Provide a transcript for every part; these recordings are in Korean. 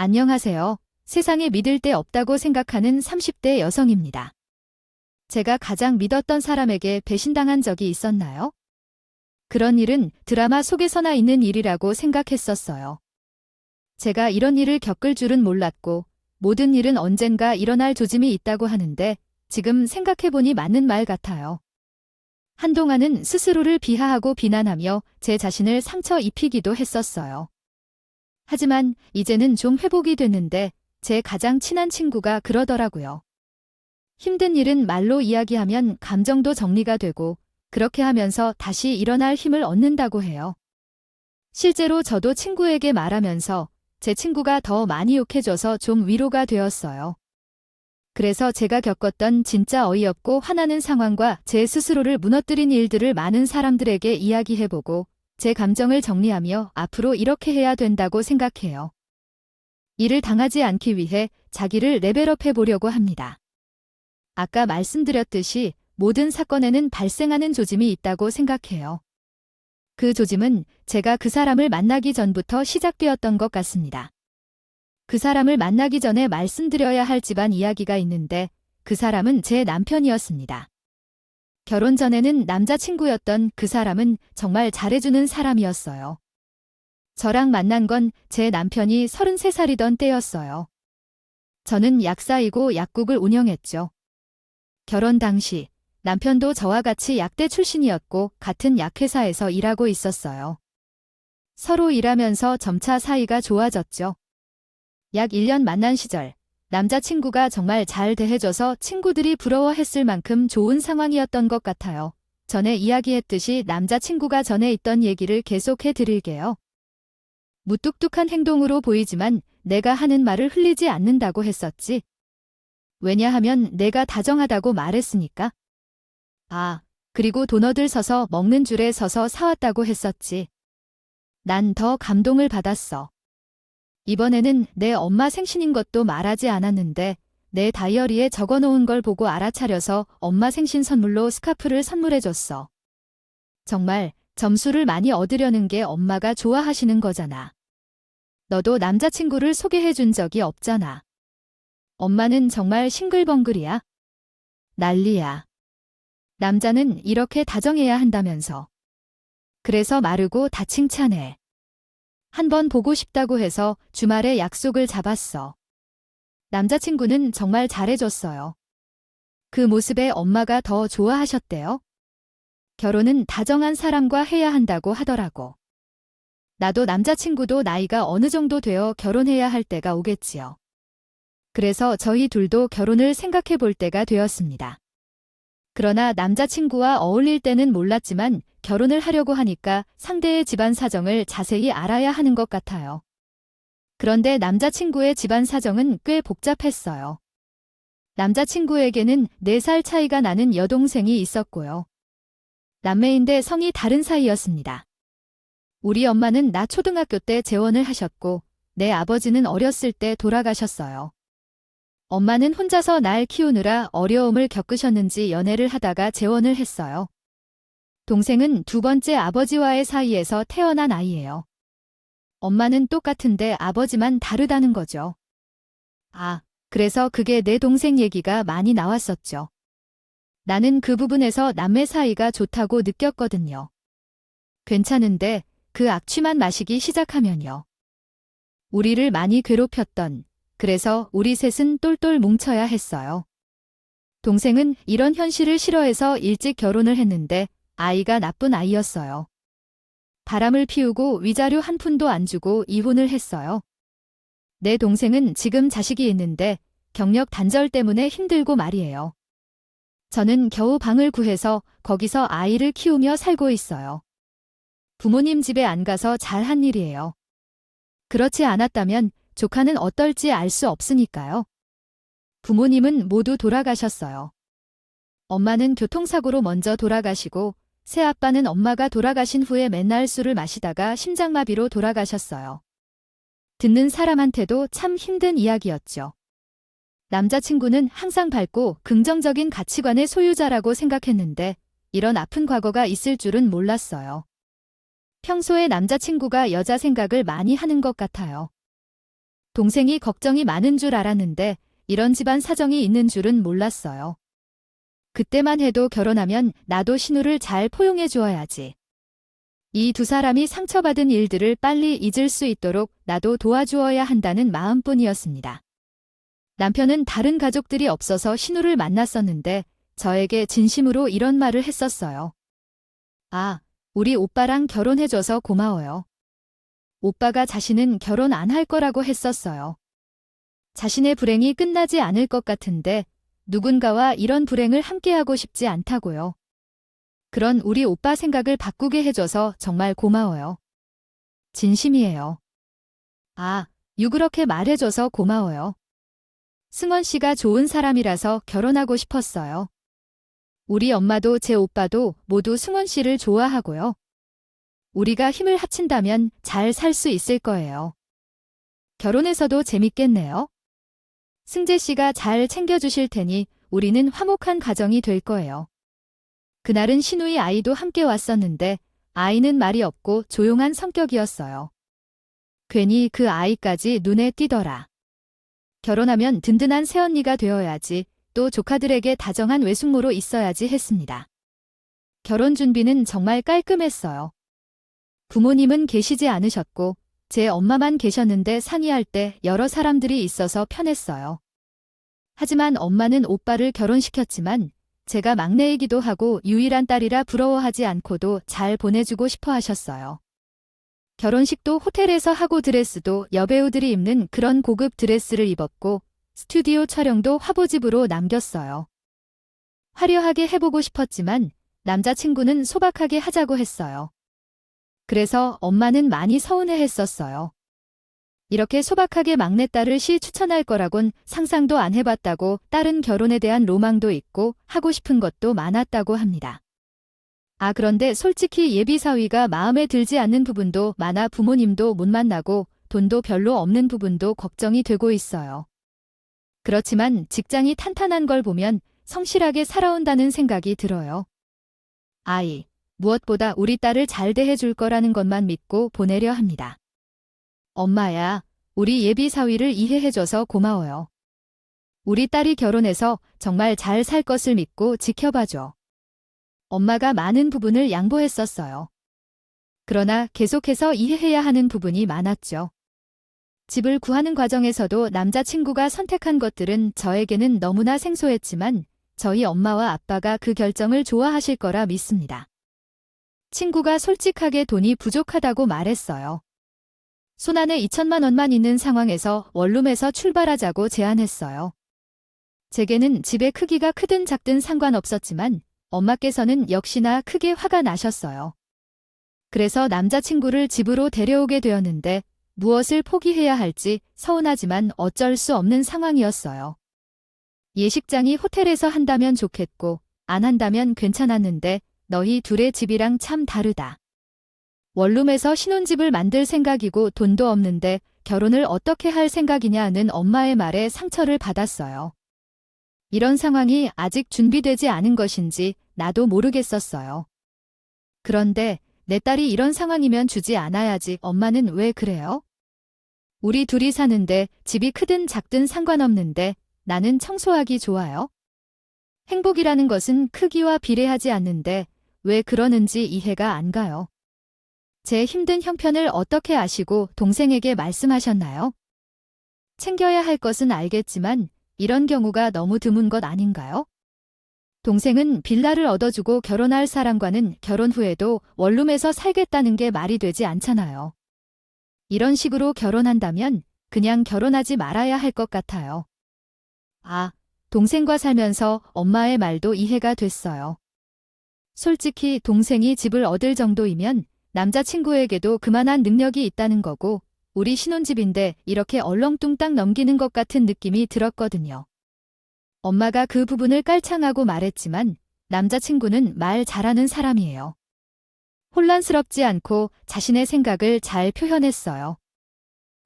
안녕하세요. 세상에 믿을 데 없다고 생각하는 30대 여성입니다. 제가 가장 믿었던 사람에게 배신당한 적이 있었나요? 그런 일은 드라마 속에서나 있는 일이라고 생각했었어요. 제가 이런 일을 겪을 줄은 몰랐고 모든 일은 언젠가 일어날 조짐이 있다고 하는데 지금 생각해보니 맞는 말 같아요. 한동안은 스스로를 비하하고 비난하며 제 자신을 상처 입히기도 했었어요. 하지만 이제는 좀 회복이 됐는데 제 가장 친한 친구가 그러더라고요. 힘든 일은 말로 이야기하면 감정도 정리가 되고 그렇게 하면서 다시 일어날 힘을 얻는다고 해요. 실제로 저도 친구에게 말하면서 제 친구가 더 많이 욕해줘서 좀 위로가 되었어요. 그래서 제가 겪었던 진짜 어이없고 화나는 상황과 제 스스로를 무너뜨린 일들을 많은 사람들에게 이야기해보고 제 감정을 정리하며 앞으로 이렇게 해야 된다고 생각해요. 이를 당하지 않기 위해 자기를 레벨업해 보려고 합니다. 아까 말씀드렸듯이 모든 사건에는 발생하는 조짐이 있다고 생각해요. 그 조짐은 제가 그 사람을 만나기 전부터 시작되었던 것 같습니다. 그 사람을 만나기 전에 말씀드려야 할 집안 이야기가 있는데 그 사람은 제 남편이었습니다. 결혼 전에는 남자친구였던 그 사람은 정말 잘해주는 사람이었어요. 저랑 만난 건 제 남편이 33살이던 때였어요. 저는 약사이고 약국을 운영했죠. 결혼 당시 남편도 저와 같이 약대 출신이었고 같은 약회사에서 일하고 있었어요. 서로 일하면서 점차 사이가 좋아졌죠. 약 1년 만난 시절 남자친구가 정말 잘 대해줘서 친구들이 부러워했을 만큼 좋은 상황이었던 것 같아요. 전에 이야기했듯이 남자친구가 전에 있던 얘기를 계속해 드릴게요. 무뚝뚝한 행동으로 보이지만 내가 하는 말을 흘리지 않는다고 했었지. 왜냐하면 내가 다정하다고 말했으니까. 아, 그리고 도너들 서서 먹는 줄에 서서 사왔다고 했었지. 난 더 감동을 받았어. 이번에는 내 엄마 생신인 것도 말하지 않았는데 내 다이어리에 적어놓은 걸 보고 알아차려서 엄마 생신 선물로 스카프를 선물해줬어. 정말 점수를 많이 얻으려는 게 엄마가 좋아하시는 거잖아. 너도 남자친구를 소개해준 적이 없잖아. 엄마는 정말 싱글벙글이야. 난리야. 남자는 이렇게 다정해야 한다면서. 그래서 마르고 다 칭찬해. 한번 보고 싶다고 해서 주말에 약속을 잡았어. 남자친구는 정말 잘해줬어요. 그 모습에 엄마가 더 좋아하셨대요. 결혼은 다정한 사람과 해야 한다고 하더라고. 나도 남자친구도 나이가 어느 정도 되어 결혼해야 할 때가 오겠지요. 그래서 저희 둘도 결혼을 생각해 볼 때가 되었습니다. 그러나 남자친구와 어울릴 때는 몰랐지만 결혼을 하려고 하니까 상대의 집안 사정을 자세히 알아야 하는 것 같아요. 그런데 남자친구의 집안 사정은 꽤 복잡했어요. 남자친구에게는 4살 차이가 나는 여동생이 있었고요. 남매인데 성이 다른 사이였습니다. 우리 엄마는 나 초등학교 때 재혼을 하셨고 내 아버지는 어렸을 때 돌아가셨어요. 엄마는 혼자서 날 키우느라 어려움을 겪으셨는지 연애를 하다가 재혼을 했어요. 동생은 두 번째 아버지와의 사이에서 태어난 아이예요. 엄마는 똑같은데 아버지만 다르다는 거죠. 아, 그래서 그게 내 동생 얘기가 많이 나왔었죠. 나는 그 부분에서 남매 사이가 좋다고 느꼈거든요. 괜찮은데 그 악취만 마시기 시작하면요. 우리를 많이 괴롭혔던, 그래서 우리 셋은 똘똘 뭉쳐야 했어요. 동생은 이런 현실을 싫어해서 일찍 결혼을 했는데 아이가 나쁜 아이였어요. 바람을 피우고 위자료 한 푼도 안 주고 이혼을 했어요. 내 동생은 지금 자식이 있는데 경력 단절 때문에 힘들고 말이에요. 저는 겨우 방을 구해서 거기서 아이를 키우며 살고 있어요. 부모님 집에 안 가서 잘한 일이에요. 그렇지 않았다면 조카는 어떨지 알 수 없으니까요. 부모님은 모두 돌아가셨어요. 엄마는 교통사고로 먼저 돌아가시고 새아빠는 엄마가 돌아가신 후에 맨날 술을 마시다가 심장마비로 돌아가셨어요. 듣는 사람한테도 참 힘든 이야기였죠. 남자친구는 항상 밝고 긍정적인 가치관의 소유자라고 생각했는데 이런 아픈 과거가 있을 줄은 몰랐어요. 평소에 남자친구가 여자 생각을 많이 하는 것 같아요. 동생이 걱정이 많은 줄 알았는데 이런 집안 사정이 있는 줄은 몰랐어요. 그때만 해도 결혼하면 나도 신우를 잘 포용해 주어야지. 이 두 사람이 상처받은 일들을 빨리 잊을 수 있도록 나도 도와주어야 한다는 마음뿐이었습니다. 남편은 다른 가족들이 없어서 신우를 만났었는데 저에게 진심으로 이런 말을 했었어요. 아, 우리 오빠랑 결혼해줘서 고마워요. 오빠가 자신은 결혼 안 할 거라고 했었어요. 자신의 불행이 끝나지 않을 것 같은데 누군가와 이런 불행을 함께하고 싶지 않다고요. 그런 우리 오빠 생각을 바꾸게 해줘서 정말 고마워요. 진심이에요. 아, 그렇게 말해줘서 고마워요. 승원 씨가 좋은 사람이라서 결혼하고 싶었어요. 우리 엄마도 제 오빠도 모두 승원 씨를 좋아하고요. 우리가 힘을 합친다면 잘 살 수 있을 거예요. 결혼해서도 재밌겠네요. 승재 씨가 잘 챙겨주실 테니 우리는 화목한 가정이 될 거예요. 그날은 신우의 아이도 함께 왔었는데 아이는 말이 없고 조용한 성격이었어요. 괜히 그 아이까지 눈에 띄더라. 결혼하면 든든한 새언니가 되어야지, 또 조카들에게 다정한 외숙모로 있어야지 했습니다. 결혼 준비는 정말 깔끔했어요. 부모님은 계시지 않으셨고 제 엄마만 계셨는데 상의할 때 여러 사람들이 있어서 편했어요. 하지만 엄마는 오빠를 결혼시켰지만 제가 막내이기도 하고 유일한 딸이라 부러워하지 않고도 잘 보내주고 싶어 하셨어요. 결혼식도 호텔에서 하고 드레스도 여배우들이 입는 그런 고급 드레스를 입었고 스튜디오 촬영도 화보집으로 남겼어요. 화려하게 해보고 싶었지만 남자친구는 소박하게 하자고 했어요. 그래서 엄마는 많이 서운해했었어요. 이렇게 소박하게 막내딸을 추천할 거라곤 상상도 안 해봤다고, 딸은 결혼에 대한 로망도 있고 하고 싶은 것도 많았다고 합니다. 그런데 솔직히 예비 사위가 마음에 들지 않는 부분도 많아 부모님도 못 만나고 돈도 별로 없는 부분도 걱정이 되고 있어요. 그렇지만 직장이 탄탄한 걸 보면 성실하게 살아온다는 생각이 들어요. 무엇보다 우리 딸을 잘 대해줄 거라는 것만 믿고 보내려 합니다. 엄마야, 우리 예비 사위를 이해해줘서 고마워요. 우리 딸이 결혼해서 정말 잘 살 것을 믿고 지켜봐줘. 엄마가 많은 부분을 양보했었어요. 그러나 계속해서 이해해야 하는 부분이 많았죠. 집을 구하는 과정에서도 남자친구가 선택한 것들은 저에게는 너무나 생소했지만 저희 엄마와 아빠가 그 결정을 좋아하실 거라 믿습니다. 친구가 솔직하게 돈이 부족하다고 말했어요. 손안에 2천만 원만 있는 상황에서 원룸에서 출발하자고 제안했어요. 제게는 집의 크기가 크든 작든 상관없었지만 엄마께서는 역시나 크게 화가 나셨어요. 그래서 남자친구를 집으로 데려오게 되었는데 무엇을 포기해야 할지 서운하지만 어쩔 수 없는 상황이었어요. 예식장이 호텔에서 한다면 좋겠고 안 한다면 괜찮았는데 너희 둘의 집이랑 참 다르다. 원룸에서 신혼집을 만들 생각이고 돈도 없는데 결혼을 어떻게 할 생각이냐는 엄마의 말에 상처를 받았어요. 이런 상황이 아직 준비되지 않은 것인지 나도 모르겠었어요. 그런데 내 딸이 이런 상황이면 주지 않아야지. 엄마는 왜 그래요? 우리 둘이 사는데 집이 크든 작든 상관없는데 나는 청소하기 좋아요. 행복이라는 것은 크기와 비례하지 않는데 왜 그러는지 이해가 안 가요. 제 힘든 형편을 어떻게 아시고 동생에게 말씀하셨나요? 챙겨야 할 것은 알겠지만 이런 경우가 너무 드문 것 아닌가요? 동생은 빌라를 얻어주고 결혼할 사람과는 결혼 후에도 원룸에서 살겠다는 게 말이 되지 않잖아요. 이런 식으로 결혼한다면 그냥 결혼하지 말아야 할 것 같아요. 동생과 살면서 엄마의 말도 이해가 됐어요. 솔직히 동생이 집을 얻을 정도이면 남자친구에게도 그만한 능력이 있다는 거고 우리 신혼집인데 이렇게 얼렁뚱땅 넘기는 것 같은 느낌이 들었거든요. 엄마가 그 부분을 깔창하고 말했지만 남자친구는 말 잘하는 사람이에요. 혼란스럽지 않고 자신의 생각을 잘 표현했어요.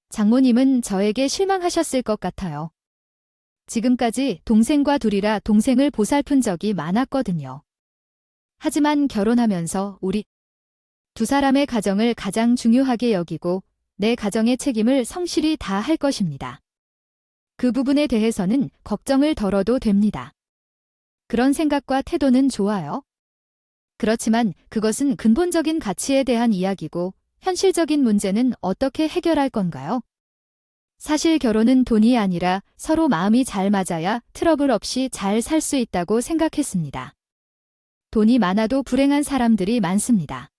장모님은 저에게 실망하셨을 것 같아요. 지금까지 동생과 둘이라 동생을 보살핀 적이 많았거든요. 하지만 결혼하면서 우리 두 사람의 가정을 가장 중요하게 여기고 내 가정의 책임을 성실히 다할 것입니다. 그 부분에 대해서는 걱정을 덜어도 됩니다. 그런 생각과 태도는 좋아요. 그렇지만 그것은 근본적인 가치에 대한 이야기고 현실적인 문제는 어떻게 해결할 건가요? 사실 결혼은 돈이 아니라 서로 마음이 잘 맞아야 트러블 없이 잘 살 수 있다고 생각했습니다. 돈이 많아도 불행한 사람들이 많습니다.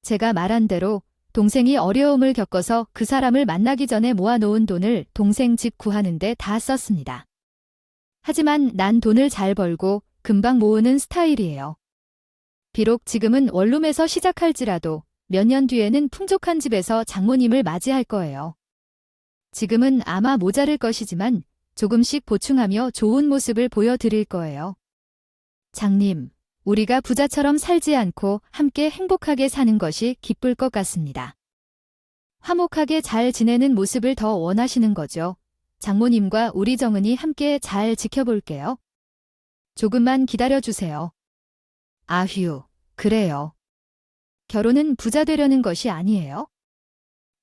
제가 말한 대로 동생이 어려움을 겪어서 그 사람을 만나기 전에 모아놓은 돈을 동생 집 구하는데 다 썼습니다. 하지만 난 돈을 잘 벌고 금방 모으는 스타일이에요. 비록 지금은 원룸에서 시작할지라도 몇 년 뒤에는 풍족한 집에서 장모님을 맞이할 거예요. 지금은 아마 모자랄 것이지만 조금씩 보충하며 좋은 모습을 보여드릴 거예요. 장님, 우리가 부자처럼 살지 않고 함께 행복하게 사는 것이 기쁠 것 같습니다. 화목하게 잘 지내는 모습을 더 원하시는 거죠. 장모님과 우리 정은이 함께 잘 지켜볼게요. 조금만 기다려주세요. 아휴, 그래요. 결혼은 부자 되려는 것이 아니에요.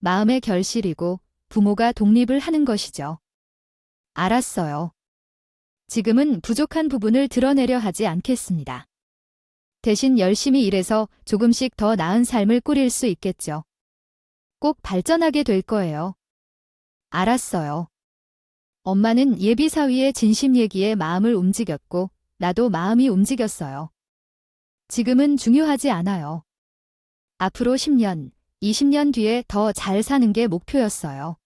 마음의 결실이고 부모가 독립을 하는 것이죠. 알았어요. 지금은 부족한 부분을 드러내려 하지 않겠습니다. 대신 열심히 일해서 조금씩 더 나은 삶을 꾸릴 수 있겠죠. 꼭 발전하게 될 거예요. 알았어요. 엄마는 예비 사위의 진심 얘기에 마음을 움직였고 나도 마음이 움직였어요. 지금은 중요하지 않아요. 앞으로 10년, 20년 뒤에 더 잘 사는 게 목표였어요.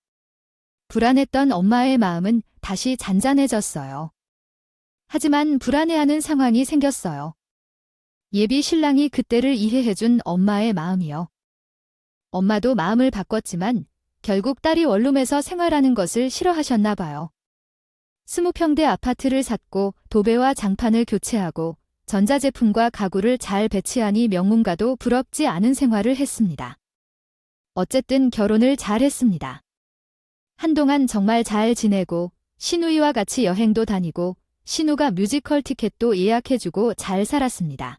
불안했던 엄마의 마음은 다시 잔잔해졌어요. 하지만 불안해하는 상황이 생겼어요. 예비 신랑이 그때를 이해해준 엄마의 마음이요. 엄마도 마음을 바꿨지만 결국 딸이 원룸에서 생활하는 것을 싫어하셨나 봐요. 20평대 아파트를 샀고 도배와 장판을 교체하고 전자제품과 가구를 잘 배치하니 명문가도 부럽지 않은 생활을 했습니다. 어쨌든 결혼을 잘 했습니다. 한동안 정말 잘 지내고 신우이와 같이 여행도 다니고 신우가 뮤지컬 티켓도 예약해주고 잘 살았습니다.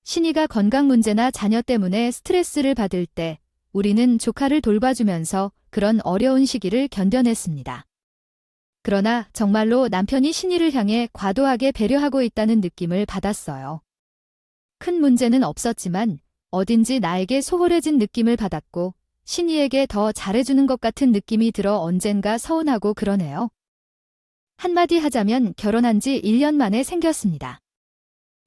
신이가 건강 문제나 자녀 때문에 스트레스를 받을 때 우리는 조카를 돌봐주면서 그런 어려운 시기를 견뎌냈습니다. 그러나 정말로 남편이 신이를 향해 과도하게 배려하고 있다는 느낌을 받았어요. 큰 문제는 없었지만 어딘지 나에게 소홀해진 느낌을 받았고 신이에게 더 잘해주는 것 같은 느낌이 들어 언젠가 서운하고 그러네요. 한마디 하자면 결혼한 지 1년 만에 생겼습니다.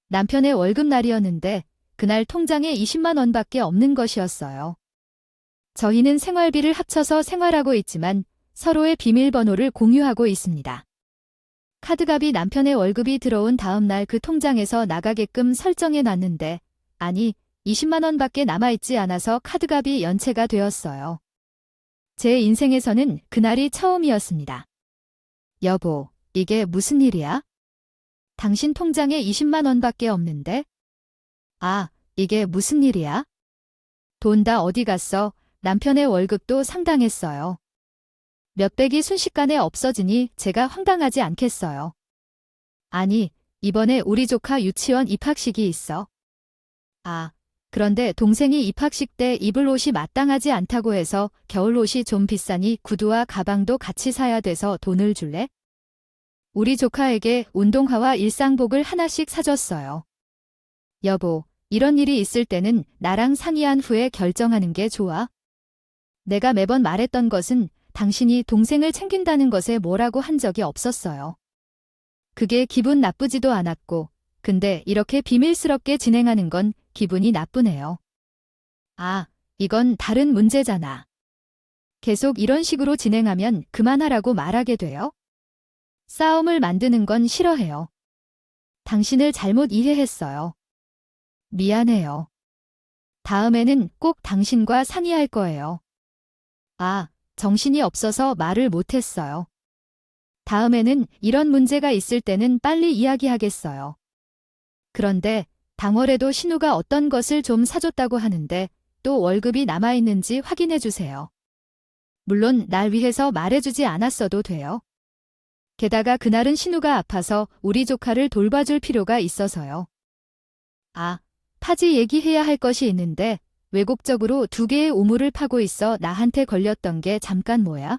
남편의 월급날이었는데 그날 통장에 20만 원밖에 없는 것이었어요. 저희는 생활비를 합쳐서 생활하고 있지만 서로의 비밀번호를 공유하고 있습니다. 카드값이 남편의 월급이 들어온 다음 날 그 통장에서 나가게끔 설정해 놨는데 아니 20만 원밖에 남아있지 않아서 카드값이 연체가 되었어요. 제 인생에서는 그날이 처음이었습니다. 여보, 이게 무슨 일이야? 당신 통장에 20만 원밖에 없는데? 아, 이게 무슨 일이야? 돈 다 어디 갔어? 남편의 월급도 상당했어요. 몇백이 순식간에 없어지니 제가 황당하지 않겠어요. 아니, 이번에 우리 조카 유치원 입학식이 있어. 아, 그런데 동생이 입학식 때 입을 옷이 마땅하지 않다고 해서 겨울옷이 좀 비싸니 구두와 가방도 같이 사야 돼서 돈을 줄래? 우리 조카에게 운동화와 일상복을 하나씩 사줬어요. 여보, 이런 일이 있을 때는 나랑 상의한 후에 결정하는 게 좋아. 내가 매번 말했던 것은 당신이 동생을 챙긴다는 것에 뭐라고 한 적이 없었어요. 그게 기분 나쁘지도 않았고, 근데 이렇게 비밀스럽게 진행하는 건 기분이 나쁘네요. 아, 이건 다른 문제잖아. 계속 이런 식으로 진행하면 그만하라고 말하게 돼요? 싸움을 만드는 건 싫어해요. 당신을 잘못 이해했어요. 미안해요. 다음에는 꼭 당신과 상의할 거예요. 아, 정신이 없어서 말을 못했어요. 다음에는 이런 문제가 있을 때는 빨리 이야기하겠어요. 그런데 당월에도 신우가 어떤 것을 좀 사줬다고 하는데 또 월급이 남아있는지 확인해 주세요. 물론 날 위해서 말해주지 않았어도 돼요. 게다가 그날은 신우가 아파서 우리 조카를 돌봐줄 필요가 있어서요. 아, 파지 얘기해야 할 것이 있는데 왜곡적으로 2개의 오물을 파고 있어 나한테 걸렸던 게 잠깐 뭐야?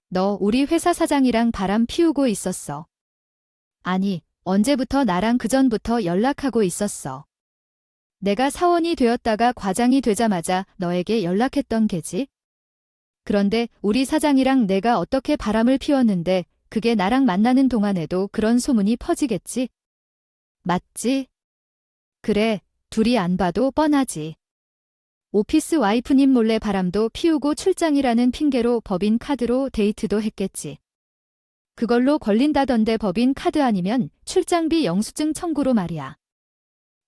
너 우리 회사 사장이랑 바람 피우고 있었어. 아니, 언제부터 나랑 그전부터 연락하고 있었어. 내가 사원이 되었다가 과장이 되자마자 너에게 연락했던 게지? 그런데 우리 사장이랑 내가 어떻게 바람을 피웠는데 그게 나랑 만나는 동안에도 그런 소문이 퍼지겠지? 맞지? 그래, 둘이 안 봐도 뻔하지. 오피스 와이프님 몰래 바람도 피우고 출장이라는 핑계로 법인 카드로 데이트도 했겠지. 그걸로 걸린다던데 법인 카드 아니면 출장비 영수증 청구로 말이야.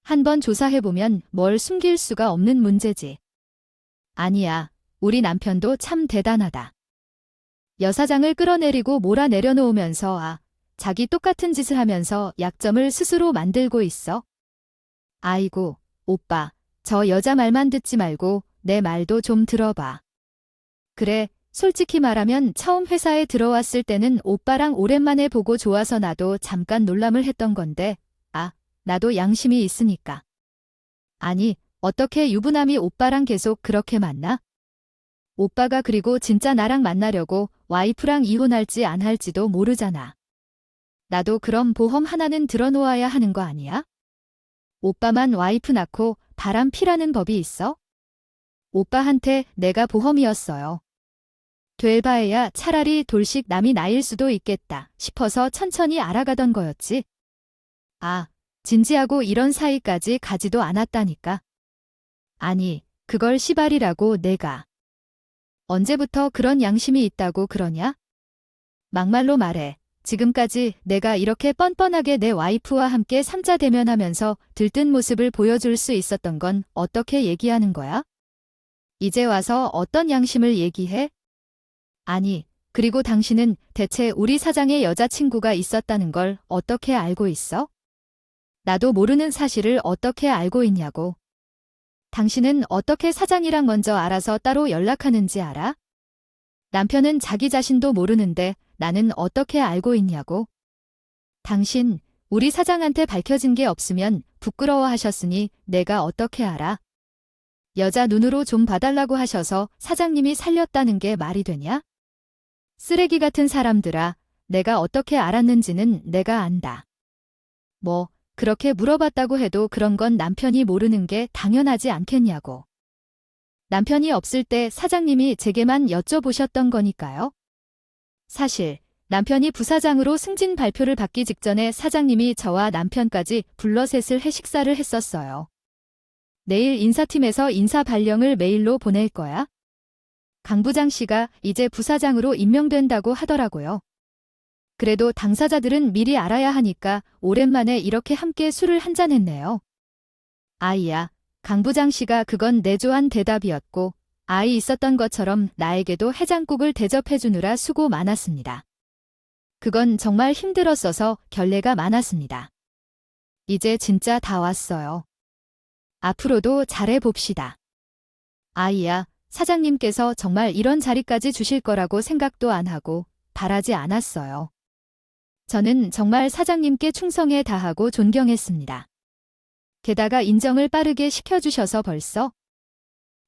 한번 조사해보면 뭘 숨길 수가 없는 문제지. 아니야, 우리 남편도 참 대단하다. 여사장을 끌어내리고 몰아내려놓으면서 자기 똑같은 짓을 하면서 약점을 스스로 만들고 있어. 아이고, 오빠, 저 여자 말만 듣지 말고 내 말도 좀 들어봐. 그래, 솔직히 말하면 처음 회사에 들어왔을 때는 오빠랑 오랜만에 보고 좋아서 나도 잠깐 놀람을 했던 건데, 나도 양심이 있으니까. 아니, 어떻게 유부남이 오빠랑 계속 그렇게 만나? 오빠가 그리고 진짜 나랑 만나려고 와이프랑 이혼할지 안 할지도 모르잖아. 나도 그럼 보험 하나는 들어놓아야 하는 거 아니야? 오빠만 와이프 낳고 바람 피라는 법이 있어? 오빠한테 내가 보험이었어요. 될 바에야 차라리 돌식 남이 나일 수도 있겠다 싶어서 천천히 알아가던 거였지. 진지하고 이런 사이까지 가지도 않았다니까. 아니, 그걸 시발이라고 내가. 언제부터 그런 양심이 있다고 그러냐? 막말로 말해. 지금까지 내가 이렇게 뻔뻔하게 내 와이프와 함께 삼자 대면하면서 들뜬 모습을 보여줄 수 있었던 건 어떻게 얘기하는 거야? 이제 와서 어떤 양심을 얘기해? 아니, 그리고 당신은 대체 우리 사장의 여자친구가 있었다는 걸 어떻게 알고 있어? 나도 모르는 사실을 어떻게 알고 있냐고. 당신은 어떻게 사장이랑 먼저 알아서 따로 연락하는지 알아? 남편은 자기 자신도 모르는데 나는 어떻게 알고 있냐고. 당신, 우리 사장한테 밝혀진 게 없으면 부끄러워하셨으니 내가 어떻게 알아? 여자 눈으로 좀 봐달라고 하셔서 사장님이 살렸다는 게 말이 되냐? 쓰레기 같은 사람들아, 내가 어떻게 알았는지는 내가 안다. 뭐, 그렇게 물어봤다고 해도 그런 건 남편이 모르는 게 당연하지 않겠냐고. 남편이 없을 때 사장님이 제게만 여쭤보셨던 거니까요. 사실 남편이 부사장으로 승진 발표를 받기 직전에 사장님이 저와 남편까지 불러 셋을 해식사를 했었어요. 내일 인사팀에서 인사 발령을 메일로 보낼 거야. 강 부장 씨가 이제 부사장으로 임명된다고 하더라고요. 그래도 당사자들은 미리 알아야 하니까 오랜만에 이렇게 함께 술을 한잔 했네요. 아이야, 강 부장 씨가 그건 내조한 대답이었고 아이 있었던 것처럼 나에게도 해장국을 대접해주느라 수고 많았습니다. 그건 정말 힘들었어서 결례가 많았습니다. 이제 진짜 다 왔어요. 앞으로도 잘해봅시다. 아이야, 사장님께서 정말 이런 자리까지 주실 거라고 생각도 안 하고 바라지 않았어요. 저는 정말 사장님께 충성에 다하고 존경했습니다. 게다가 인정을 빠르게 시켜주셔서 벌써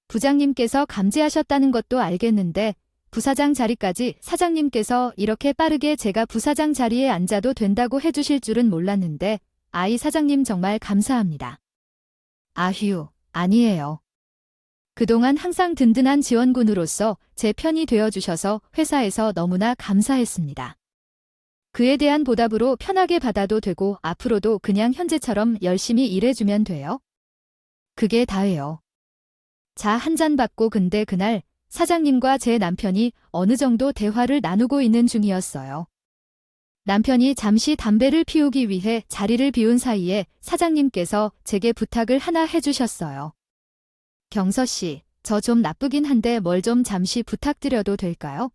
부장님께서 감지하셨다는 것도 알겠는데 부사장 자리까지 사장님께서 이렇게 빠르게 제가 부사장 자리에 앉아도 된다고 해주실 줄은 몰랐는데 아이 사장님 정말 감사합니다. 아휴, 아니에요. 그동안 항상 든든한 지원군으로서 제 편이 되어주셔서 회사에서 너무나 감사했습니다. 그에 대한 보답으로 편하게 받아도 되고 앞으로도 그냥 현재처럼 열심히 일해주면 돼요. 그게 다예요. 자, 한 잔 받고 근데 그날 사장님과 제 남편이 어느 정도 대화를 나누고 있는 중이었어요. 남편이 잠시 담배를 피우기 위해 자리를 비운 사이에 사장님께서 제게 부탁을 하나 해주셨어요. 경서 씨, 저 좀 나쁘긴 한데 뭘 좀 잠시 부탁드려도 될까요?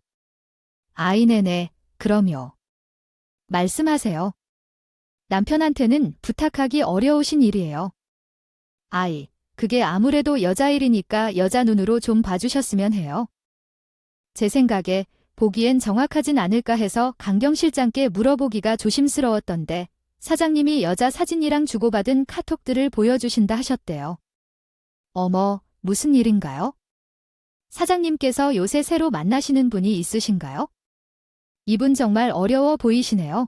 아이 네네, 그럼요. 말씀하세요. 남편한테는 부탁하기 어려우신 일이에요. 아이, 그게 아무래도 여자 일이니까 여자 눈으로 좀 봐주셨으면 해요. 제 생각에 보기엔 정확하진 않을까 해서 강경 실장께 물어보기가 조심스러웠던데 사장님이 여자 사진이랑 주고받은 카톡들을 보여주신다 하셨대요. 어머, 무슨 일인가요? 사장님께서 요새 새로 만나시는 분이 있으신가요? 이분 정말 어려워 보이시네요.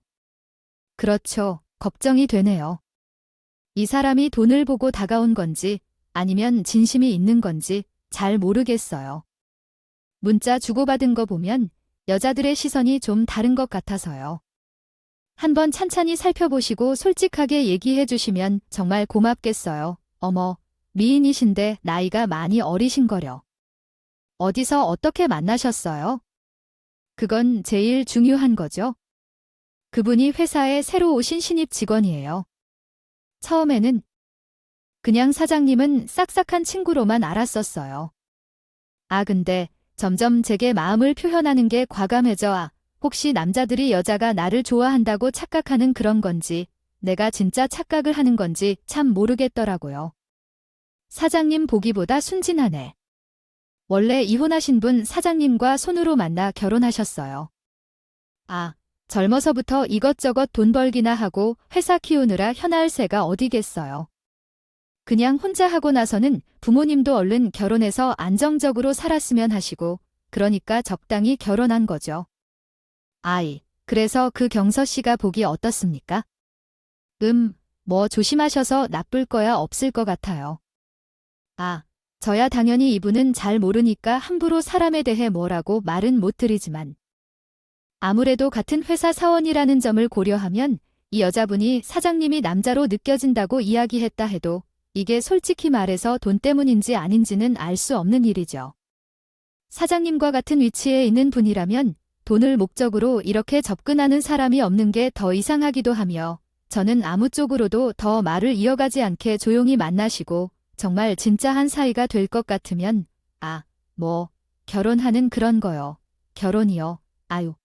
그렇죠. 걱정이 되네요. 이 사람이 돈을 보고 다가온 건지 아니면 진심이 있는 건지 잘 모르겠어요. 문자 주고받은 거 보면 여자들의 시선이 좀 다른 것 같아서요. 한번 찬찬히 살펴보시고 솔직하게 얘기해 주시면 정말 고맙겠어요. 어머, 미인이신데 나이가 많이 어리신 거려. 어디서 어떻게 만나셨어요? 그건 제일 중요한 거죠. 그분이 회사에 새로 오신 신입 직원이에요. 처음에는 그냥 사장님은 싹싹한 친구로만 알았었어요. 아, 근데 점점 제게 마음을 표현하는 게 과감해져. 혹시 남자들이 여자가 나를 좋아한다고 착각하는 그런 건지, 내가 진짜 착각을 하는 건지 참 모르겠더라고요. 사장님 보기보다 순진하네. 원래 이혼하신 분 사장님과 손으로 만나 결혼하셨어요. 아, 젊어서부터 이것저것 돈 벌기나 하고 회사 키우느라 현아할 새가 어디겠어요. 그냥 혼자 하고 나서는 부모님도 얼른 결혼해서 안정적으로 살았으면 하시고, 그러니까 적당히 결혼한 거죠. 아이, 그래서 그 경서 씨가 보기 어떻습니까? 뭐 조심하셔서 나쁠 거야 없을 것 같아요. 아, 저야 당연히 이분은 잘 모르니까 함부로 사람에 대해 뭐라고 말은 못 드리지만, 아무래도 같은 회사 사원이라는 점을 고려하면 이 여자분이 사장님이 남자로 느껴진다고 이야기했다 해도 이게 솔직히 말해서 돈 때문인지 아닌지는 알 수 없는 일이죠. 사장님과 같은 위치에 있는 분이라면 돈을 목적으로 이렇게 접근하는 사람이 없는 게 더 이상하기도 하며, 저는 아무 쪽으로도 더 말을 이어가지 않게 조용히 만나시고 정말 진짜 한 사이가 될 것 같으면, 결혼하는 그런 거요. 결혼이요. 아유.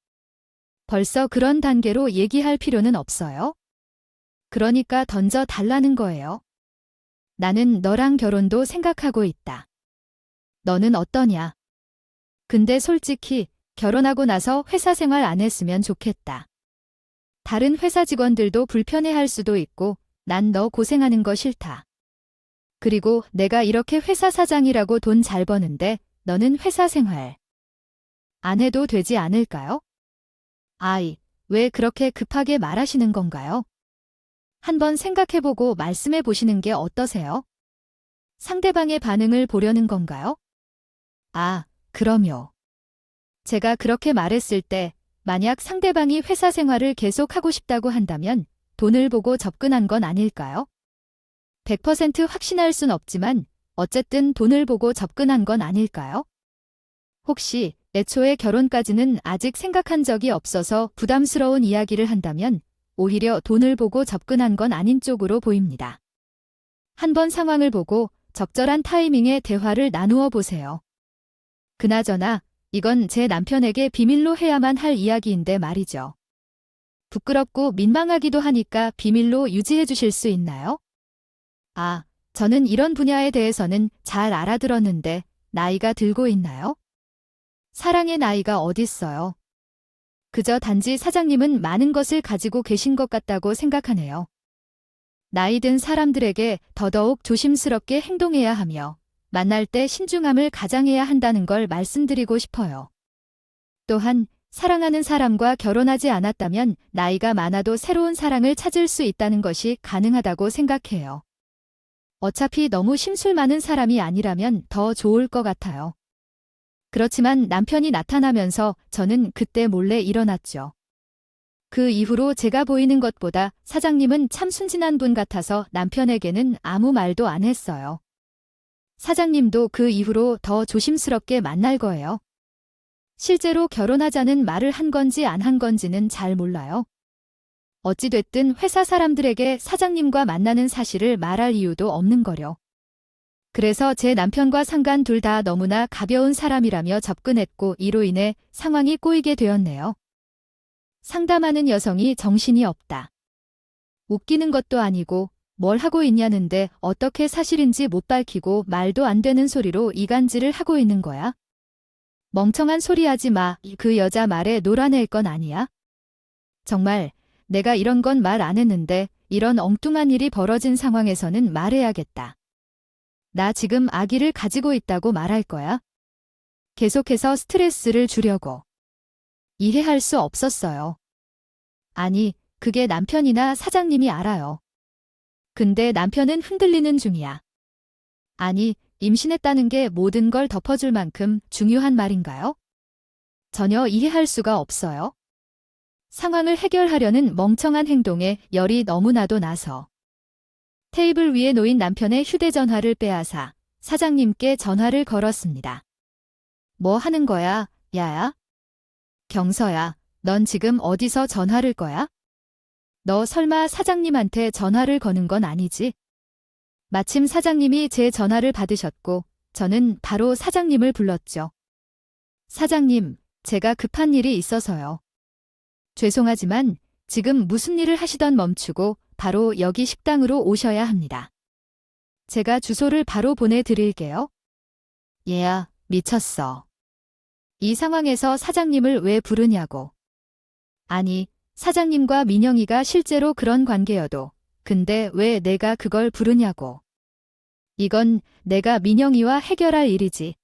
벌써 그런 단계로 얘기할 필요는 없어요. 그러니까 던져 달라는 거예요. 나는 너랑 결혼도 생각하고 있다. 너는 어떠냐? 근데 솔직히 결혼하고 나서 회사 생활 안 했으면 좋겠다. 다른 회사 직원들도 불편해할 수도 있고 난 너 고생하는 거 싫다. 그리고 내가 이렇게 회사 사장이라고 돈 잘 버는데 너는 회사 생활 안 해도 되지 않을까요? 아이, 왜 그렇게 급하게 말하시는 건가요? 한번 생각해보고 말씀해 보시는 게 어떠세요? 상대방의 반응을 보려는 건가요? 아, 그럼요. 제가 그렇게 말했을 때 만약 상대방이 회사 생활을 계속 하고 싶다고 한다면 돈을 보고 접근한 건 아닐까요? 100% 확신할 순 없지만 어쨌든 돈을 보고 접근한 건 아닐까요? 혹시 애초에 결혼까지는 아직 생각한 적이 없어서 부담스러운 이야기를 한다면 오히려 돈을 보고 접근한 건 아닌 쪽으로 보입니다. 한번 상황을 보고 적절한 타이밍에 대화를 나누어 보세요. 그나저나 이건 제 남편에게 비밀로 해야만 할 이야기인데 말이죠. 부끄럽고 민망하기도 하니까 비밀로 유지해 주실 수 있나요? 아, 저는 이런 분야에 대해서는 잘 알아들었는데 나이가 들고 있나요? 사랑의 나이가 어딨어요. 그저 단지 사장님은 많은 것을 가지고 계신 것 같다고 생각하네요. 나이 든 사람들에게 더더욱 조심스럽게 행동해야 하며 만날 때 신중함을 가장해야 한다는 걸 말씀드리고 싶어요. 또한 사랑하는 사람과 결혼하지 않았다면 나이가 많아도 새로운 사랑을 찾을 수 있다는 것이 가능하다고 생각해요. 어차피 너무 심술 많은 사람이 아니라면 더 좋을 것 같아요. 그렇지만 남편이 나타나면서 저는 그때 몰래 일어났죠. 그 이후로 제가 보이는 것보다 사장님은 참 순진한 분 같아서 남편에게는 아무 말도 안 했어요. 사장님도 그 이후로 더 조심스럽게 만날 거예요. 실제로 결혼하자는 말을 한 건지 안 한 건지는 잘 몰라요. 어찌됐든 회사 사람들에게 사장님과 만나는 사실을 말할 이유도 없는 거려. 그래서 제 남편과 상간 둘 다 너무나 가벼운 사람이라며 접근했고 이로 인해 상황이 꼬이게 되었네요. 상담하는 여성이 정신이 없다. 웃기는 것도 아니고 뭘 하고 있냐는데 어떻게 사실인지 못 밝히고 말도 안 되는 소리로 이간질을 하고 있는 거야? 멍청한 소리 하지 마. 그 여자 말에 놀아낼 건 아니야? 정말 내가 이런 건 말 안 했는데 이런 엉뚱한 일이 벌어진 상황에서는 말해야겠다. 나 지금 아기를 가지고 있다고 말할 거야? 계속해서 스트레스를 주려고. 이해할 수 없었어요. 아니, 그게 남편이나 사장님이 알아요. 근데 남편은 흔들리는 중이야. 아니, 임신했다는 게 모든 걸 덮어줄 만큼 중요한 말인가요? 전혀 이해할 수가 없어요. 상황을 해결하려는 멍청한 행동에 열이 너무나도 나서 테이블 위에 놓인 남편의 휴대전화를 빼앗아 사장님께 전화를 걸었습니다. 뭐 하는 거야, 야야? 경서야, 넌 지금 어디서 전화를 거야? 너 설마 사장님한테 전화를 거는 건 아니지? 마침 사장님이 제 전화를 받으셨고 저는 바로 사장님을 불렀죠. 사장님, 제가 급한 일이 있어서요. 죄송하지만 지금 무슨 일을 하시던 멈추고 바로 여기 식당으로 오셔야 합니다. 제가 주소를 바로 보내드릴게요. 얘야, 미쳤어. 이 상황에서 사장님을 왜 부르냐고. 아니, 사장님과 민영이가 실제로 그런 관계여도 근데 왜 내가 그걸 부르냐고. 이건 내가 민영이와 해결할 일이지.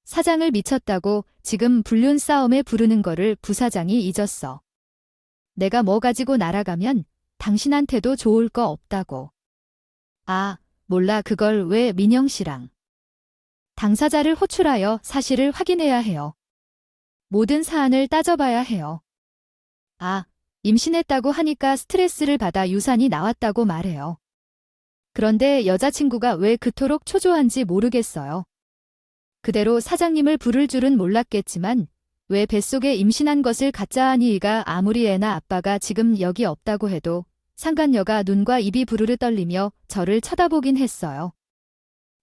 사장을 미쳤다고 지금 불륜 싸움에 부르는 거를 부사장이 잊었어. 내가 뭐 가지고 날아가면 당신한테도 좋을 거 없다고. 아, 몰라 그걸 왜 민영 씨랑. 당사자를 호출하여 사실을 확인해야 해요. 모든 사안을 따져봐야 해요. 아, 임신했다고 하니까 스트레스를 받아 유산이 나왔다고 말해요. 그런데 여자친구가 왜 그토록 초조한지 모르겠어요. 그대로 사장님을 부를 줄은 몰랐겠지만 왜 뱃속에 임신한 것을 가짜하니 이가 아무리 애나 아빠가 지금 여기 없다고 해도 상간녀가 눈과 입이 부르르 떨리며 저를 쳐다보긴 했어요.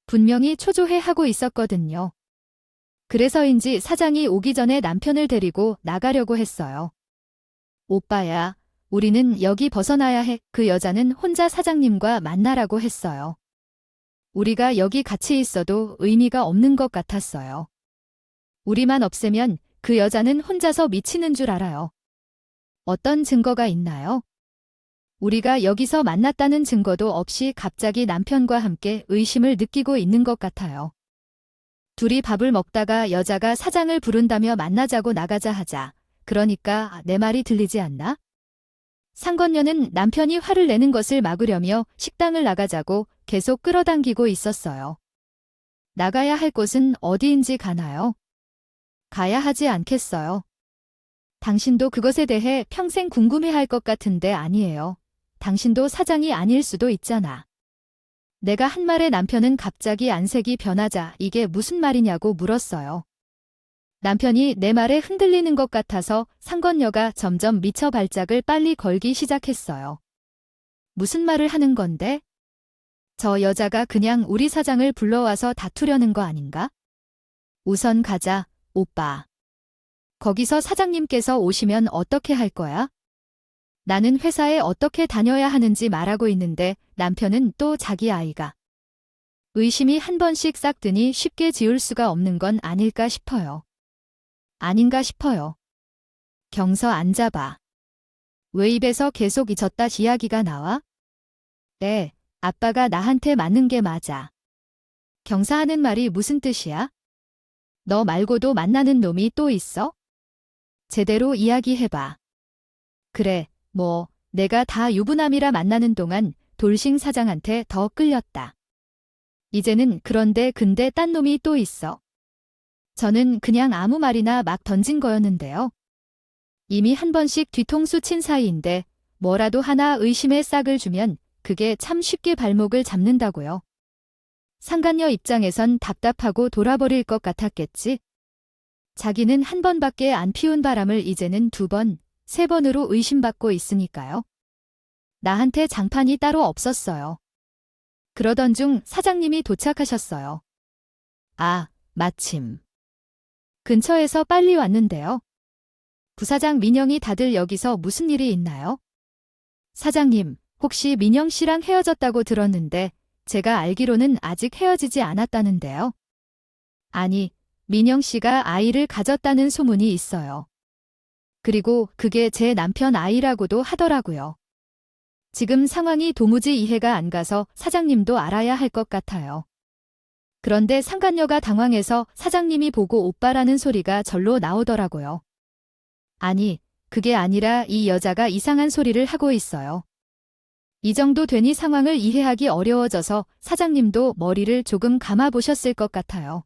분명히 초조해하고 있었거든요. 그래서인지 사장이 오기 전에 남편을 데리고 나가려고 했어요. 오빠야, 우리는 여기 벗어나야 해. 그 여자는 혼자 사장님과 만나라고 했어요. 우리가 여기 같이 있어도 의미가 없는 것 같았어요. 우리만 없애면 그 여자는 혼자서 미치는 줄 알아요. 어떤 증거가 있나요? 우리가 여기서 만났다는 증거도 없이 갑자기 남편과 함께 의심을 느끼고 있는 것 같아요. 둘이 밥을 먹다가 여자가 사장을 부른다며 만나자고 나가자 하자. 그러니까 내 말이 들리지 않나? 상건녀는 남편이 화를 내는 것을 막으려며 식당을 나가자고 계속 끌어당기고 있었어요. 나가야 할 곳은 어디인지 가나요? 가야 하지 않겠어요. 당신도 그것에 대해 평생 궁금해할 것 같은데 아니에요. 당신도 사장이 아닐 수도 있잖아. 내가 한 말에 남편은 갑자기 안색이 변하자 이게 무슨 말이냐고 물었어요. 남편이 내 말에 흔들리는 것 같아서 상건녀가 점점 미쳐 발작을 빨리 걸기 시작했어요. 무슨 말을 하는 건데? 저 여자가 그냥 우리 사장을 불러와서 다투려는 거 아닌가? 우선 가자, 오빠. 거기서 사장님께서 오시면 어떻게 할 거야? 나는 회사에 어떻게 다녀야 하는지 말하고 있는데 남편은 또 자기 아이가. 의심이 한 번씩 싹 드니 쉽게 지울 수가 없는 건 아닐까 싶어요. 아닌가 싶어요. 경서 앉아봐. 왜 입에서 계속 잊었다 이야기가 나와? 네, 아빠가 나한테 맞는 게 맞아. 경사하는 말이 무슨 뜻이야? 너 말고도 만나는 놈이 또 있어? 제대로 이야기해봐. 그래, 뭐, 내가 다 유부남이라 만나는 동안 돌싱 사장한테 더 끌렸다. 이제는 그런데 근데 딴 놈이 또 있어. 저는 그냥 아무 말이나 막 던진 거였는데요. 이미 한 번씩 뒤통수 친 사이인데 뭐라도 하나 의심의 싹을 주면 그게 참 쉽게 발목을 잡는다고요. 상간녀 입장에선 답답하고 돌아버릴 것 같았겠지. 자기는 한 번밖에 안 피운 바람을 이제는 2번, 3번으로 의심받고 있으니까요. 나한테 장판이 따로 없었어요. 그러던 중 사장님이 도착하셨어요. 아, 마침. 근처에서 빨리 왔는데요. 부사장 민영이 다들 여기서 무슨 일이 있나요? 사장님, 혹시 민영 씨랑 헤어졌다고 들었는데 제가 알기로는 아직 헤어지지 않았다는데요. 아니, 민영 씨가 아이를 가졌다는 소문이 있어요. 그리고 그게 제 남편 아이라고도 하더라고요. 지금 상황이 도무지 이해가 안 가서 사장님도 알아야 할 것 같아요. 그런데 상간녀가 당황해서 사장님이 보고 오빠라는 소리가 절로 나오더라고요. 아니, 그게 아니라 이 여자가 이상한 소리를 하고 있어요. 이 정도 되니 상황을 이해하기 어려워져서 사장님도 머리를 조금 감아보셨을 것 같아요.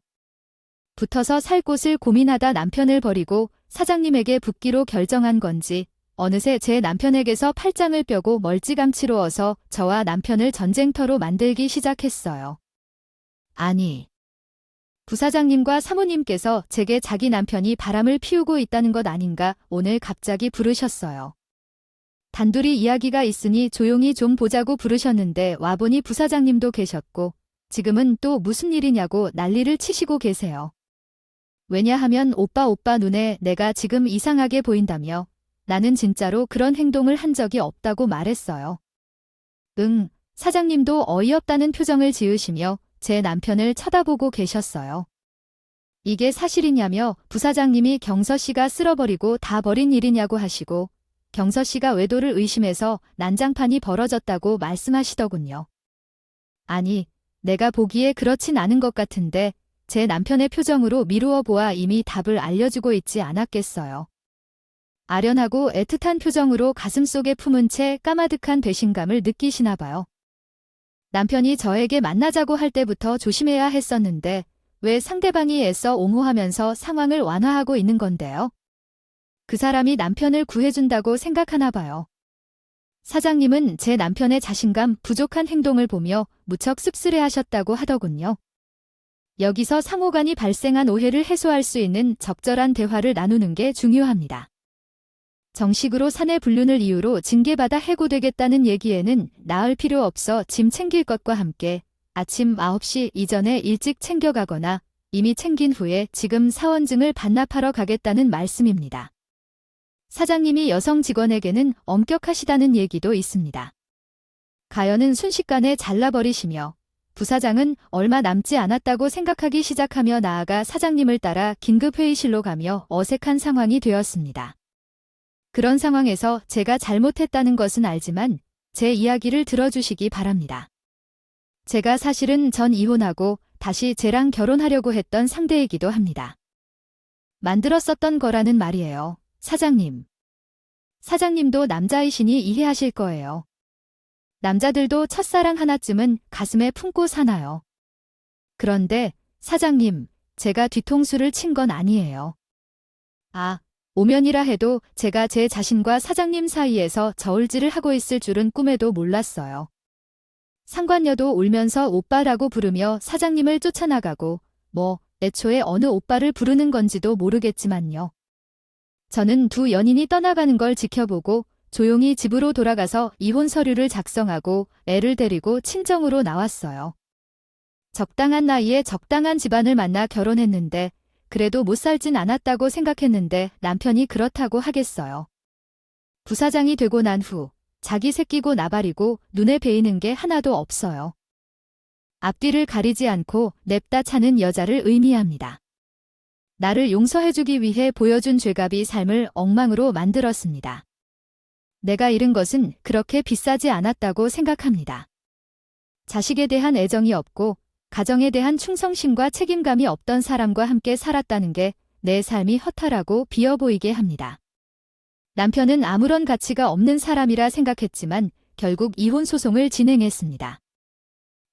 붙어서 살 곳을 고민하다 남편을 버리고 사장님에게 붙기로 결정한 건지 어느새 제 남편에게서 팔짱을 뼈고 멀찌감치로워서 저와 남편을 전쟁터로 만들기 시작했어요. 아니, 부사장님과 사모님께서 제게 자기 남편이 바람을 피우고 있다는 것 아닌가 오늘 갑자기 부르셨어요. 단둘이 이야기가 있으니 조용히 좀 보자고 부르셨는데 와보니 부사장님도 계셨고 지금은 또 무슨 일이냐고 난리를 치시고 계세요. 왜냐하면 오빠 눈에 내가 지금 이상하게 보인다며 나는 진짜로 그런 행동을 한 적이 없다고 말했어요. 사장님도 어이없다는 표정을 지으시며 제 남편을 쳐다보고 계셨어요. 이게 사실이냐며 부사장님이 경서 씨가 쓸어버리고 다 버린 일이냐고 하시고 경서 씨가 외도를 의심해서 난장판이 벌어졌다고 말씀하시더군요. 아니, 내가 보기에 그렇진 않은 것 같은데 제 남편의 표정으로 미루어 보아 이미 답을 알려주고 있지 않았겠어요. 아련하고 애틋한 표정으로 가슴속에 품은 채 까마득한 배신감을 느끼시나 봐요. 남편이 저에게 만나자고 할 때부터 조심해야 했었는데 왜 상대방이 애써 옹호하면서 상황을 완화하고 있는 건데요? 그 사람이 남편을 구해준다고 생각하나 봐요. 사장님은 제 남편의 자신감 부족한 행동을 보며 무척 씁쓸해하셨다고 하더군요. 여기서 상호간이 발생한 오해를 해소할 수 있는 적절한 대화를 나누는 게 중요합니다. 정식으로 사내 불륜을 이유로 징계받아 해고되겠다는 얘기에는 나을 필요 없어 짐 챙길 것과 함께 아침 9시 이전에 일찍 챙겨가거나 이미 챙긴 후에 지금 사원증을 반납하러 가겠다는 말씀입니다. 사장님이 여성 직원에게는 엄격하시다는 얘기도 있습니다. 가연은 순식간에 잘라버리시며 부사장은 얼마 남지 않았다고 생각하기 시작하며 나아가 사장님을 따라 긴급회의실로 가며 어색한 상황이 되었습니다. 그런 상황에서 제가 잘못했다는 것은 알지만 제 이야기를 들어주시기 바랍니다. 제가 사실은 전 이혼하고 다시 쟤랑 결혼하려고 했던 상대이기도 합니다. 만들었었던 거라는 말이에요. 사장님. 사장님도 남자이시니 이해하실 거예요. 남자들도 첫사랑 하나쯤은 가슴에 품고 사나요. 그런데 사장님, 제가 뒤통수를 친 건 아니에요. 오면이라 해도 제가 제 자신과 사장님 사이에서 저울질을 하고 있을 줄은 꿈에도 몰랐어요. 상관녀도 울면서 오빠라고 부르며 사장님을 쫓아나가고 애초에 어느 오빠를 부르는 건지도 모르겠지만요. 저는 두 연인이 떠나가는 걸 지켜보고 조용히 집으로 돌아가서 이혼 서류를 작성하고 애를 데리고 친정으로 나왔어요. 적당한 나이에 적당한 집안을 만나 결혼했는데 그래도 못 살진 않았다고 생각했는데 남편이 그렇다고 하겠어요. 부사장이 되고 난 후 자기 새끼고 나발이고 눈에 베이는 게 하나도 없어요. 앞뒤를 가리지 않고 냅다 차는 여자를 의미합니다. 나를 용서해주기 위해 보여준 죄값이 삶을 엉망으로 만들었습니다. 내가 잃은 것은 그렇게 비싸지 않았다고 생각합니다. 자식에 대한 애정이 없고 가정에 대한 충성심과 책임감이 없던 사람과 함께 살았다는 게 내 삶이 허탈하고 비어 보이게 합니다. 남편은 아무런 가치가 없는 사람이라 생각했지만 결국 이혼 소송을 진행했습니다.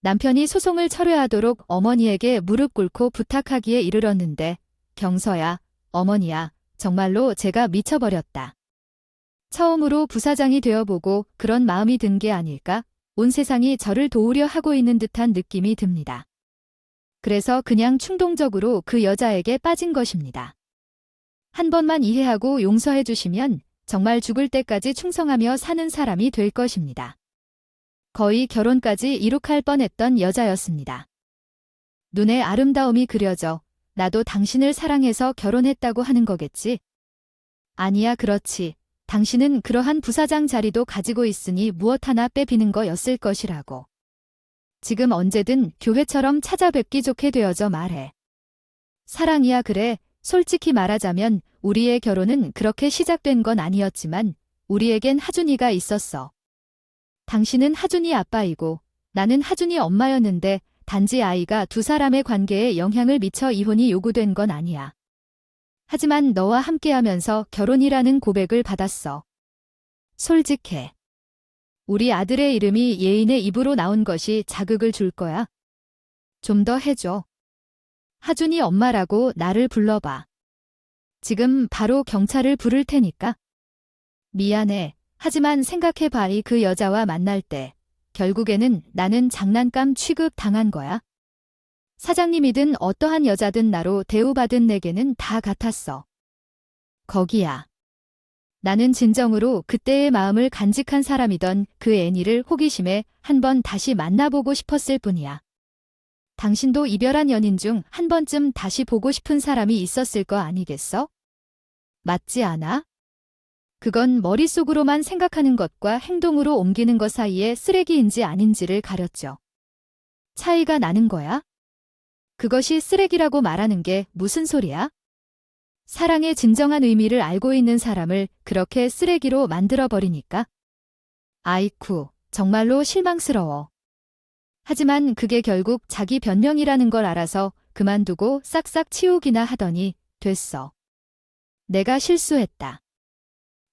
남편이 소송을 철회하도록 어머니에게 무릎 꿇고 부탁하기에 이르렀는데 경서야, 어머니야, 정말로 제가 미쳐버렸다. 처음으로 부사장이 되어보고 그런 마음이 든 게 아닐까? 온 세상이 저를 도우려 하고 있는 듯한 느낌이 듭니다. 그래서 그냥 충동적으로 그 여자에게 빠진 것입니다. 한 번만 이해하고 용서해 주시면 정말 죽을 때까지 충성하며 사는 사람이 될 것입니다. 거의 결혼까지 이룩할 뻔했던 여자였습니다. 눈에 아름다움이 그려져 나도 당신을 사랑해서 결혼했다고 하는 거겠지? 아니야, 그렇지. 당신은 그러한 부사장 자리도 가지고 있으니 무엇 하나 빼비는 거였을 것이라고. 지금 언제든 교회처럼 찾아뵙기 좋게 되어져 말해. 사랑이야. 그래. 솔직히 말하자면 우리의 결혼은 그렇게 시작된 건 아니었지만 우리에겐 하준이가 있었어. 당신은 하준이 아빠이고 나는 하준이 엄마였는데 단지 아이가 두 사람의 관계에 영향을 미쳐 이혼이 요구된 건 아니야. 하지만 너와 함께하면서 결혼이라는 고백을 받았어. 솔직해. 우리 아들의 이름이 예인의 입으로 나온 것이 자극을 줄 거야. 좀 더 해줘. 하준이 엄마라고 나를 불러봐. 지금 바로 경찰을 부를 테니까. 미안해. 하지만 생각해봐. 그 여자와 만날 때 결국에는 나는 장난감 취급 당한 거야. 사장님이든 어떠한 여자든 나로 대우받은 내게는 다 같았어. 거기야. 나는 진정으로 그때의 마음을 간직한 사람이던 그 애니를 호기심에 한번 다시 만나보고 싶었을 뿐이야. 당신도 이별한 연인 중 한 번쯤 다시 보고 싶은 사람이 있었을 거 아니겠어? 맞지 않아? 그건 머릿속으로만 생각하는 것과 행동으로 옮기는 것 사이에 쓰레기인지 아닌지를 가렸죠. 차이가 나는 거야? 그것이 쓰레기라고 말하는 게 무슨 소리야? 사랑의 진정한 의미를 알고 있는 사람을 그렇게 쓰레기로 만들어버리니까? 아이쿠, 정말로 실망스러워. 하지만 그게 결국 자기 변명이라는 걸 알아서 그만두고 싹싹 치우기나 하더니 됐어. 내가 실수했다.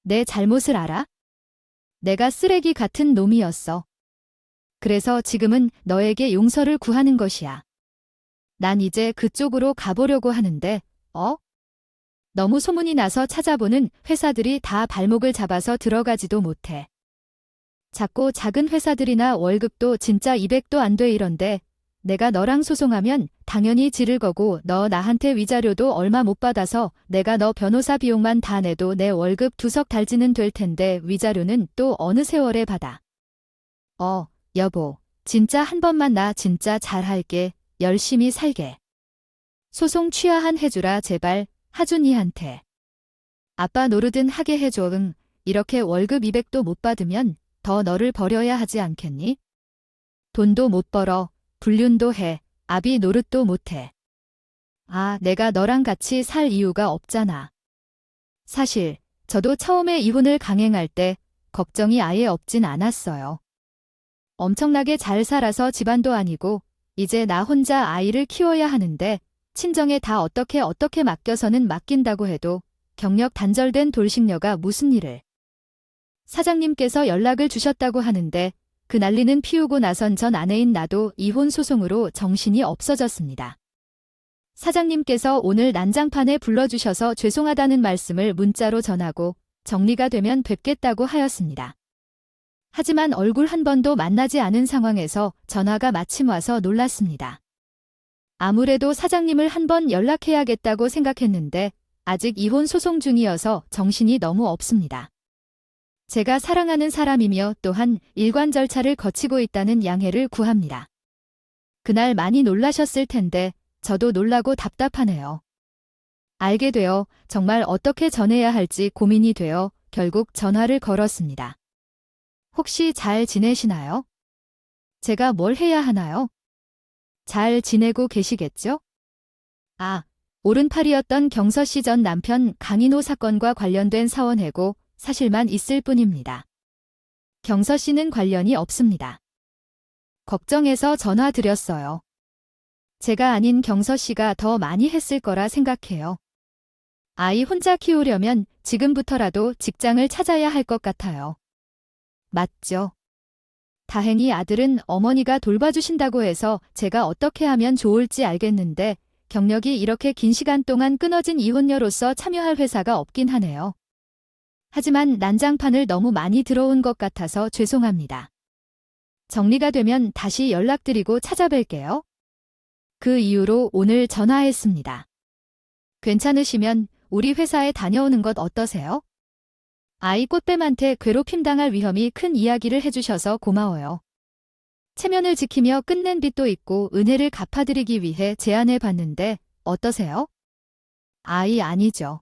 내 잘못을 알아? 내가 쓰레기 같은 놈이었어. 그래서 지금은 너에게 용서를 구하는 것이야. 난 이제 그쪽으로 가보려고 하는데, 너무 소문이 나서 찾아보는 회사들이 다 발목을 잡아서 들어가지도 못해. 작고 작은 회사들이나 월급도 진짜 200도 안 돼 이런데 내가 너랑 소송하면 당연히 지를 거고 너 나한테 위자료도 얼마 못 받아서 내가 너 변호사 비용만 다 내도 내 월급 2석 달지는 될 텐데 위자료는 또 어느 세월에 받아. 여보, 진짜 한 번만 나 진짜 잘할게. 열심히 살게. 소송 취하한 해주라 제발 하준이한테. 아빠 노르든 하게 해줘. 응. 이렇게 월급 200도 못 받으면 더 너를 버려야 하지 않겠니? 돈도 못 벌어. 불륜도 해. 아비 노릇도 못 해. 내가 너랑 같이 살 이유가 없잖아. 사실 저도 처음에 이혼을 강행할 때 걱정이 아예 없진 않았어요. 엄청나게 잘 살아서 집안도 아니고 이제 나 혼자 아이를 키워야 하는데 친정에 다 어떻게 맡겨서는 맡긴다고 해도 경력 단절된 돌싱녀가 무슨 일을. 사장님께서 연락을 주셨다고 하는데 그 난리는 피우고 나선 전 아내인 나도 이혼 소송으로 정신이 없어졌습니다. 사장님께서 오늘 난장판에 불러주셔서 죄송하다는 말씀을 문자로 전하고 정리가 되면 뵙겠다고 하였습니다. 하지만 얼굴 한 번도 만나지 않은 상황에서 전화가 마침 와서 놀랐습니다. 아무래도 사장님을 한번 연락해야겠다고 생각했는데 아직 이혼 소송 중이어서 정신이 너무 없습니다. 제가 사랑하는 사람이며 또한 일관 절차를 거치고 있다는 양해를 구합니다. 그날 많이 놀라셨을 텐데 저도 놀라고 답답하네요. 알게 되어 정말 어떻게 전해야 할지 고민이 되어 결국 전화를 걸었습니다. 혹시 잘 지내시나요? 제가 뭘 해야 하나요? 잘 지내고 계시겠죠? 오른팔이었던 경서 씨 전 남편 강인호 사건과 관련된 사원해고 사실만 있을 뿐입니다. 경서 씨는 관련이 없습니다. 걱정해서 전화드렸어요. 제가 아닌 경서 씨가 더 많이 했을 거라 생각해요. 아이 혼자 키우려면 지금부터라도 직장을 찾아야 할 것 같아요. 맞죠? 다행히 아들은 어머니가 돌봐주신다고 해서 제가 어떻게 하면 좋을지 알겠는데 경력이 이렇게 긴 시간 동안 끊어진 이혼녀로서 참여할 회사가 없긴 하네요. 하지만 난장판을 너무 많이 들어온 것 같아서 죄송합니다. 정리가 되면 다시 연락드리고 찾아뵐게요. 그 이유로 오늘 전화했습니다. 괜찮으시면 우리 회사에 다녀오는 것 어떠세요? 아이 꽃뱀한테 괴롭힘 당할 위험이 큰 이야기를 해주셔서 고마워요. 체면을 지키며 끝낸 빚도 있고 은혜를 갚아드리기 위해 제안해 봤는데 어떠세요? 아니죠.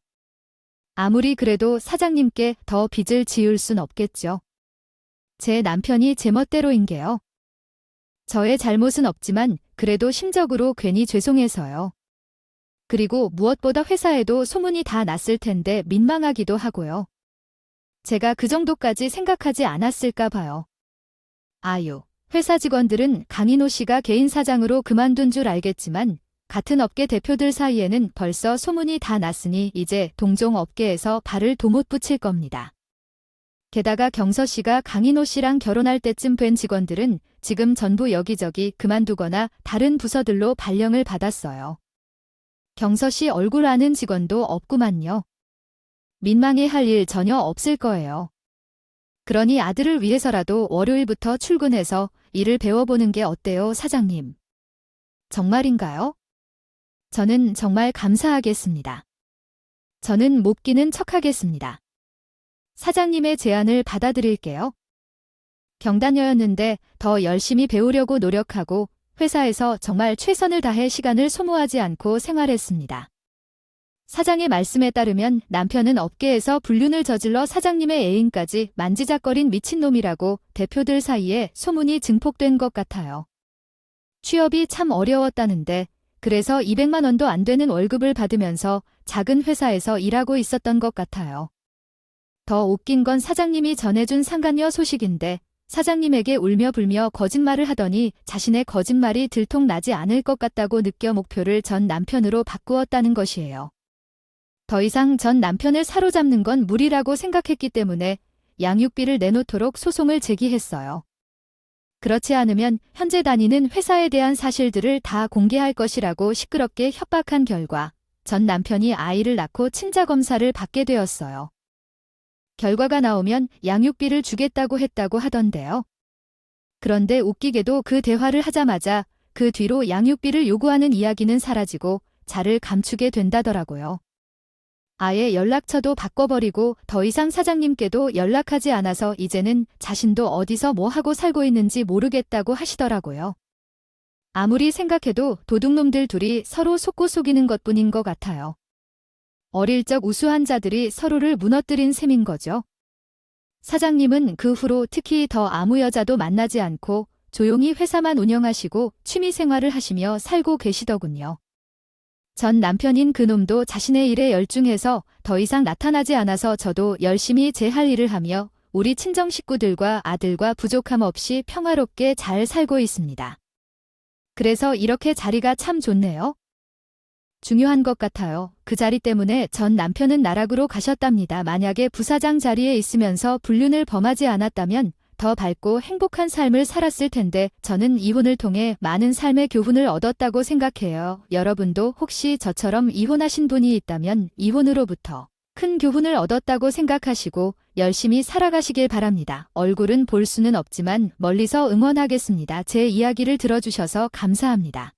아무리 그래도 사장님께 더 빚을 지을 순 없겠죠. 제 남편이 제멋대로인게요. 저의 잘못은 없지만 그래도 심적으로 괜히 죄송해서요. 그리고 무엇보다 회사에도 소문이 다 났을 텐데 민망하기도 하고요. 제가 그 정도까지 생각하지 않았을까 봐요. 회사 직원들은 강인호 씨가 개인 사장으로 그만둔 줄 알겠지만 같은 업계 대표들 사이에는 벌써 소문이 다 났으니 이제 동종 업계에서 발을 도 못 붙일 겁니다. 게다가 경서 씨가 강인호 씨랑 결혼할 때쯤 된 직원들은 지금 전부 여기저기 그만두거나 다른 부서들로 발령을 받았어요. 경서 씨 얼굴 아는 직원도 없구만요. 민망해 할 일 전혀 없을 거예요. 그러니 아들을 위해서라도 월요일부터 출근해서 일을 배워보는 게 어때요, 사장님? 정말인가요? 저는 정말 감사하겠습니다. 저는 못 끼는 척하겠습니다. 사장님의 제안을 받아들일게요. 경단녀였는데 더 열심히 배우려고 노력하고 회사에서 정말 최선을 다해 시간을 소모하지 않고 생활했습니다. 사장의 말씀에 따르면 남편은 업계에서 불륜을 저질러 사장님의 애인까지 만지작거린 미친놈이라고 대표들 사이에 소문이 증폭된 것 같아요. 취업이 참 어려웠다는데 그래서 200만 원도 안 되는 월급을 받으면서 작은 회사에서 일하고 있었던 것 같아요. 더 웃긴 건 사장님이 전해준 상간녀 소식인데 사장님에게 울며 불며 거짓말을 하더니 자신의 거짓말이 들통나지 않을 것 같다고 느껴 목표를 전 남편으로 바꾸었다는 것이에요. 더 이상 전 남편을 사로잡는 건 무리라고 생각했기 때문에 양육비를 내놓도록 소송을 제기했어요. 그렇지 않으면 현재 다니는 회사에 대한 사실들을 다 공개할 것이라고 시끄럽게 협박한 결과 전 남편이 아이를 낳고 친자검사를 받게 되었어요. 결과가 나오면 양육비를 주겠다고 했다고 하던데요. 그런데 웃기게도 그 대화를 하자마자 그 뒤로 양육비를 요구하는 이야기는 사라지고 자를 감추게 된다더라고요. 아예 연락처도 바꿔버리고 더 이상 사장님께도 연락하지 않아서 이제는 자신도 어디서 뭐 하고 살고 있는지 모르겠다고 하시더라고요. 아무리 생각해도 도둑놈들 둘이 서로 속고 속이는 것뿐인 것 같아요. 어릴 적 우수한 자들이 서로를 무너뜨린 셈인 거죠. 사장님은 그 후로 특히 더 아무 여자도 만나지 않고 조용히 회사만 운영하시고 취미 생활을 하시며 살고 계시더군요. 전 남편인 그놈도 자신의 일에 열중해서 더 이상 나타나지 않아서 저도 열심히 제 할 일을 하며 우리 친정 식구들과 아들과 부족함 없이 평화롭게 잘 살고 있습니다. 그래서 이렇게 자리가 참 좋네요. 중요한 것 같아요. 그 자리 때문에 전 남편은 나락으로 가셨답니다. 만약에 부사장 자리에 있으면서 불륜을 범하지 않았다면 더 밝고 행복한 삶을 살았을 텐데 저는 이혼을 통해 많은 삶의 교훈을 얻었다고 생각해요. 여러분도 혹시 저처럼 이혼하신 분이 있다면 이혼으로부터 큰 교훈을 얻었다고 생각하시고 열심히 살아가시길 바랍니다. 얼굴은 볼 수는 없지만 멀리서 응원하겠습니다. 제 이야기를 들어주셔서 감사합니다.